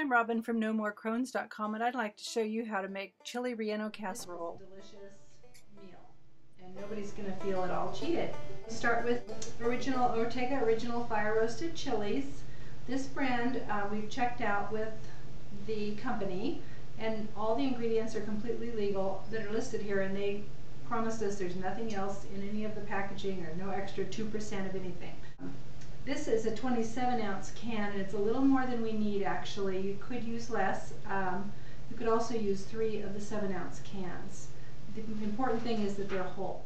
I'm Robin from NoMoreCrones.com, and I'd like to show you how to make Chile Relleno Casserole. This is a delicious meal, and nobody's going to feel at all cheated. Start with Ortega Original Fire Roasted Chilies. This brand we've checked out with the company, and all the ingredients are completely legal that are listed here, and they promised us there's nothing else in any of the packaging or no extra 2% of anything. This is a 27-ounce can, and it's a little more than we need actually. You could use less. You could also use 3 of the 7-ounce cans. The important thing is that they're whole.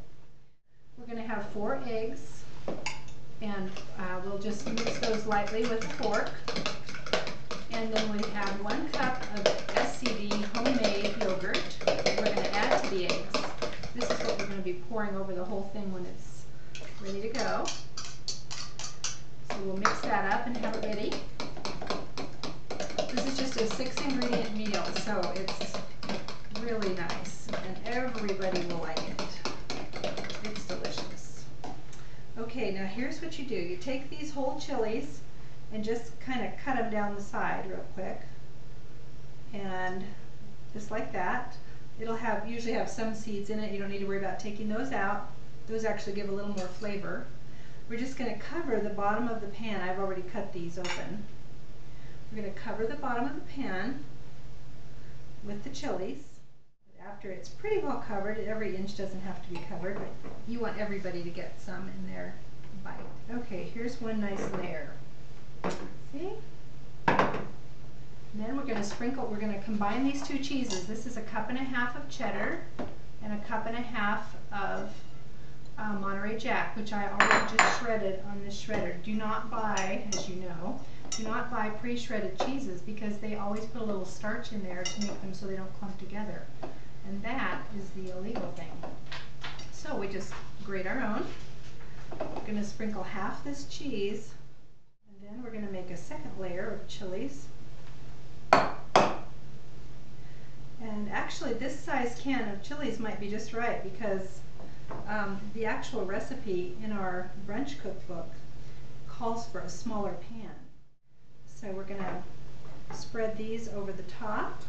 We're going to have 4 eggs, and we'll just mix those lightly with a fork. And then we have 1 cup of SCD homemade yogurt we're going to add to the eggs. This is what we're going to be pouring over the whole thing when it's ready to go. So we'll mix that up and have it ready. This is just a 6-ingredient meal, so it's really nice, and everybody will like it. It's delicious. Okay, now here's what you do. You take these whole chilies and just kind of cut them down the side real quick, and just like that. It'll usually have some seeds in it. You don't need to worry about taking those out. Those actually give a little more flavor. We're just going to cover the bottom of the pan. I've already cut these open. We're going to cover the bottom of the pan with the chilies. After it's pretty well covered, every inch doesn't have to be covered, but you want everybody to get some in their bite. Okay, here's one nice layer. See? And then we're going to sprinkle, we're going to combine these 2 cheeses. This is a 1.5 cups of cheddar and a 1.5 cups of Monterey Jack, which I already just shredded on this shredder. Do not buy, as you know, do not buy pre-shredded cheeses because they always put a little starch in there to make them so they don't clump together. And that is the illegal thing. So we just grate our own. We're going to sprinkle half this cheese, and then we're going to make a second layer of chilies. And actually this size can of chilies might be just right because the actual recipe in our brunch cookbook calls for a smaller pan. So we're going to spread these over the top,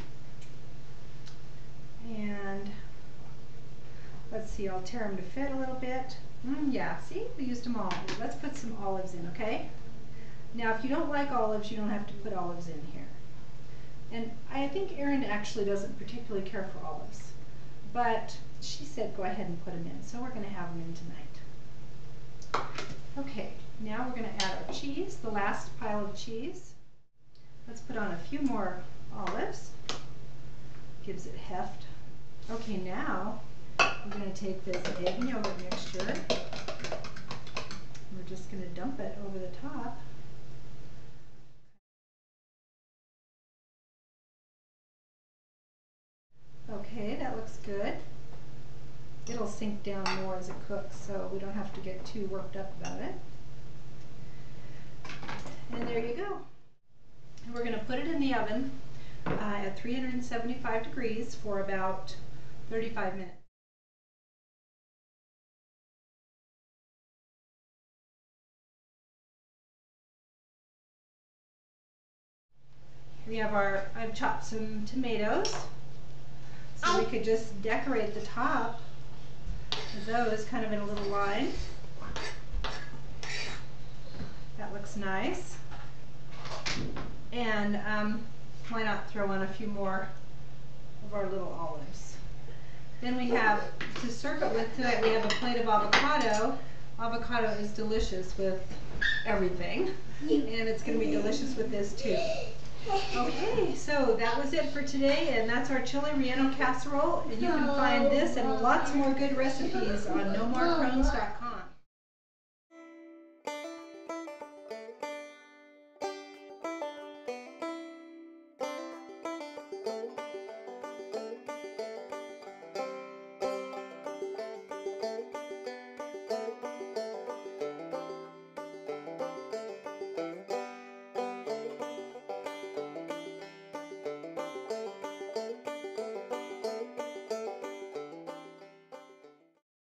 and let's see, I'll tear them to fit a little bit. Yeah, see, we used them all. Let's put some olives in, okay? Now if you don't like olives, you don't have to put olives in here. And I think Erin actually doesn't particularly care for olives, but she said go ahead and put them in, so we're going to have them in tonight. Okay, now we're going to add our cheese, the last pile of cheese. Let's put on a few more olives. Gives it heft. Okay, now we're going to take this egg and yogurt mixture. We're just going to dump it over the top. Okay, that looks good. It'll sink down more as it cooks, so we don't have to get too worked up about it. And there you go. And we're going to put it in the oven at 375 degrees for about 35 minutes. We have I've chopped some tomatoes. So we could just decorate the top of those kind of in a little line. That looks nice. And why not throw on a few more of our little olives. Then we have, to serve it with tonight, we have a plate of avocado. Avocado is delicious with everything, and it's going to be delicious with this too. Okay, so that was it for today, and that's our Chile Relleno Casserole, and you can find this and lots more good recipes on NoMoreCrones.com.